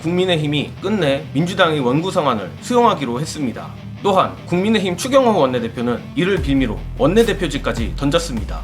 국민의힘이 끝내 민주당의 원구성안을 수용하기로 했습니다. 또한 국민의힘 추경호 원내대표는 이를 빌미로 원내대표직까지 던졌습니다.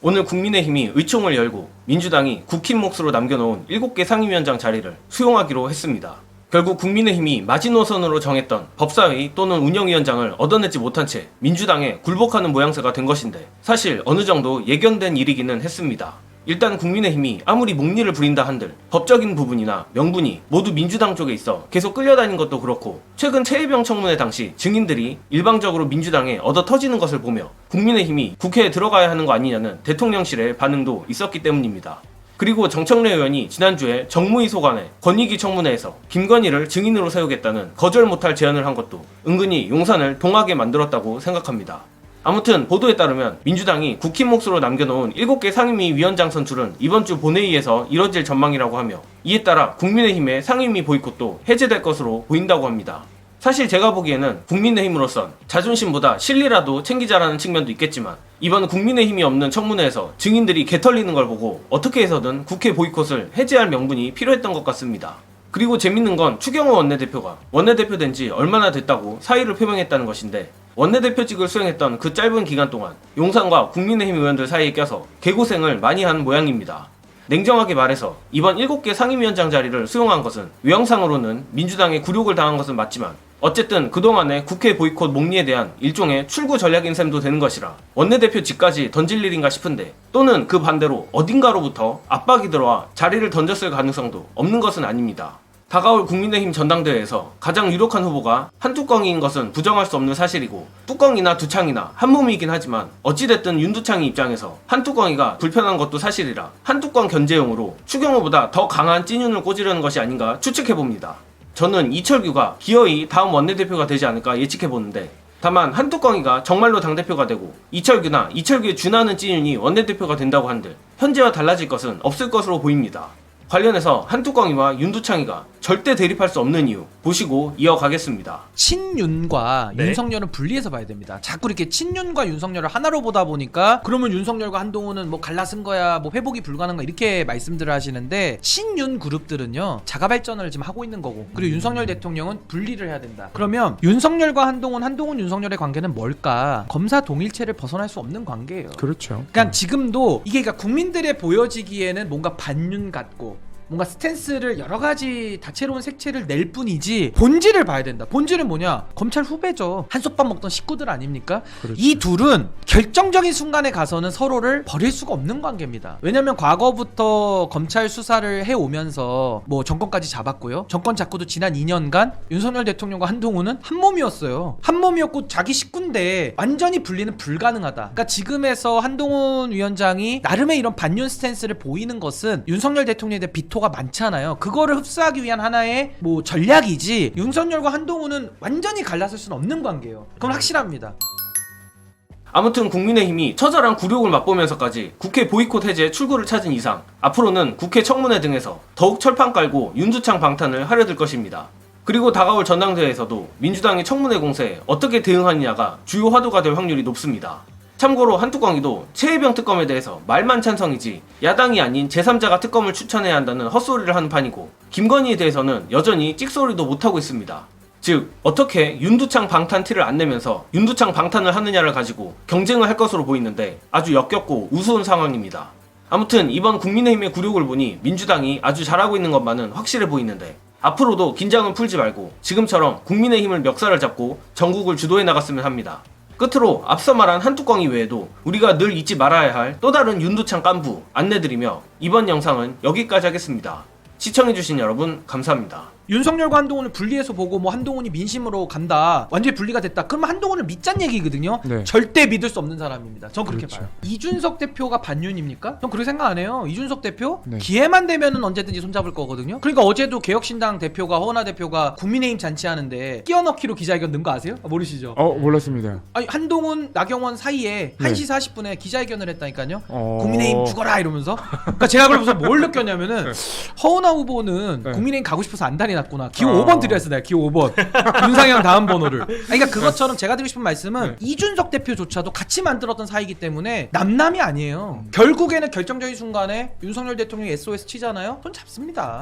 오늘 국민의힘이 의총을 열고 민주당이 국힘 몫으로 남겨놓은 7개 상임위원장 자리를 수용하기로 했습니다. 결국 국민의힘이 마지노선으로 정했던 법사위 또는 운영위원장을 얻어내지 못한 채 민주당에 굴복하는 모양새가 된 것인데 사실 어느 정도 예견된 일이기는 했습니다. 일단 국민의힘이 아무리 목리를 부린다 한들 법적인 부분이나 명분이 모두 민주당 쪽에 있어 계속 끌려다닌 것도 그렇고 최근 최혜병 청문회 당시 증인들이 일방적으로 민주당에 얻어 터지는 것을 보며 국민의힘이 국회에 들어가야 하는 거 아니냐는 대통령실의 반응도 있었기 때문입니다. 그리고 정청래 의원이 지난주에 정무위 소관의 권익위 청문회에서 김건희를 증인으로 세우겠다는 거절 못할 제안을 한 것도 은근히 용산을 동하게 만들었다고 생각합니다. 아무튼 보도에 따르면 민주당이 국힘 몫으로 남겨놓은 7개 상임위 위원장 선출은 이번 주 본회의에서 이뤄질 전망이라고 하며 이에 따라 국민의힘의 상임위 보이콧도 해제될 것으로 보인다고 합니다. 사실 제가 보기에는 국민의힘으로선 자존심보다 실리라도 챙기자라는 측면도 있겠지만 이번 국민의힘이 없는 청문회에서 증인들이 개털리는 걸 보고 어떻게 해서든 국회 보이콧을 해제할 명분이 필요했던 것 같습니다. 그리고 재밌는 건 추경호 원내대표가 원내대표 된 지 얼마나 됐다고 사의를 표명했다는 것인데 원내대표직을 수행했던 그 짧은 기간 동안 용산과 국민의힘 의원들 사이에 껴서 개고생을 많이 한 모양입니다. 냉정하게 말해서 이번 7개 상임위원장 자리를 수용한 것은 외형상으로는 민주당에 굴욕을 당한 것은 맞지만 어쨌든 그동안의 국회 보이콧 목리에 대한 일종의 출구 전략인 셈도 되는 것이라 원내대표직까지 던질 일인가 싶은데 또는 그 반대로 어딘가로부터 압박이 들어와 자리를 던졌을 가능성도 없는 것은 아닙니다. 다가올 국민의힘 전당대회에서 가장 유력한 후보가 한뚜껑이인 것은 부정할 수 없는 사실이고 뚜껑이나 두창이나 한몸이긴 하지만 어찌됐든 윤두창이 입장에서 한뚜껑이가 불편한 것도 사실이라 한뚜껑 견제용으로 추경호보다 더 강한 찐윤을 꽂으려는 것이 아닌가 추측해봅니다. 저는 이철규가 기어이 다음 원내대표가 되지 않을까 예측해보는데 다만 한뚜껑이가 정말로 당대표가 되고 이철규나 이철규에 준하는 찐윤이 원내대표가 된다고 한들 현재와 달라질 것은 없을 것으로 보입니다. 관련해서 한뚜껑이와 윤두창이가 절대 대립할 수 없는 이유 보시고 이어가겠습니다. 친윤과 윤석열은 분리해서 봐야 됩니다. 자꾸 이렇게 친윤과 윤석열을 하나로 보다 보니까 그러면 윤석열과 한동훈은 뭐 갈라쓴 거야, 뭐 회복이 불가능한 거 이렇게 말씀들을 하시는데 친윤 그룹들은요 자가 발전을 지금 하고 있는 거고 그리고 윤석열 대통령은 분리를 해야 된다. 그러면 윤석열과 한동훈, 한동훈 윤석열의 관계는 뭘까? 검사 동일체를 벗어날 수 없는 관계예요. 그렇죠. 그러니까 지금도 이게 그러니까 국민들의 보여지기에는 뭔가 반윤 같고 뭔가 스탠스를 여러 가지 다채로운 색채를 낼 뿐이지 본질을 봐야 된다. 본질은 뭐냐? 검찰 후배죠. 한솥밥 먹던 식구들 아닙니까? 그렇죠. 이 둘은 결정적인 순간에 가서는 서로를 버릴 수가 없는 관계입니다. 왜냐면 과거부터 검찰 수사를 해오면서 뭐 정권까지 잡았고요. 정권 잡고도 지난 2년간 윤석열 대통령과 한동훈은 한 몸이었어요. 한 몸이었고 자기 식구인데 완전히 분리는 불가능하다. 그러니까 지금에서 한동훈 위원장이 나름의 이런 반윤 스탠스를 보이는 것은 윤석열 대통령에 대한 비토가 많잖아요. 그거를 흡수하기 위한 하나의 뭐 전략이지 윤석열과 한동훈은 완전히 갈라설 수는 없는 관계예요. 그건 확실합니다. 아무튼 국민의힘이 처절한 굴욕을 맛보면서까지 국회 보이콧 해제 출구를 찾은 이상 앞으로는 국회 청문회 등에서 더욱 철판 깔고 윤두창 방탄을 하려들 것입니다. 그리고 다가올 전당대회에서도 민주당의 청문회 공세에 어떻게 대응하느냐가 주요 화두가 될 확률이 높습니다. 참고로 한뚜껑이도 최혜병 특검에 대해서 말만 찬성이지 야당이 아닌 제3자가 특검을 추천해야 한다는 헛소리를 하는 판이고 김건희에 대해서는 여전히 찍소리도 못하고 있습니다. 즉 어떻게 윤두창 방탄 티를 안 내면서 윤두창 방탄을 하느냐를 가지고 경쟁을 할 것으로 보이는데 아주 역겹고 우스운 상황입니다. 아무튼 이번 국민의힘의 굴욕을 보니 민주당이 아주 잘하고 있는 것만은 확실해 보이는데 앞으로도 긴장은 풀지 말고 지금처럼 국민의힘을 멱살을 잡고 전국을 주도해 나갔으면 합니다. 끝으로 앞서 말한 한뚜껑이 외에도 우리가 늘 잊지 말아야 할 또 다른 윤두창 깐부 안내드리며 이번 영상은 여기까지 하겠습니다. 시청해주신 여러분 감사합니다. 윤석열과 한동훈을 분리해서 보고 뭐 한동훈이 민심으로 간다 완전히 분리가 됐다 그러면 한동훈을 믿자는 얘기거든요. 네. 절대 믿을 수 없는 사람입니다. 전 그렇게 그렇죠. 봐요. 이준석 대표가 반윤입니까? 전 그렇게 생각 안 해요. 이준석 대표 네. 기회만 되면은 언제든지 손잡을 거거든요. 그러니까 어제도 개혁신당 대표가 허은하 대표가 국민의힘 잔치하는데 끼워넣기로 기자회견 넣은 거 아세요? 모르시죠? 몰랐습니다. 아니 한동훈 나경원 사이에 네. 1시 40분에 기자회견을 했다니까요. 국민의힘 죽어라 이러면서. 그러니까 제가 그러면서 뭘 느꼈냐면은 허은하 후보는 네. 국민의힘 가고 싶어서 안 다니났구나. 기호 5번 드렸어 내가 기호 5번. 윤상현 다음 번호를. 아니, 그러니까 그것처럼 제가 드리고 싶은 말씀은 이준석 대표조차도 같이 만들었던 사이기 때문에 남남이 아니에요. 결국에는 결정적인 순간에 윤석열 대통령이 SOS 치잖아요. 손 잡습니다.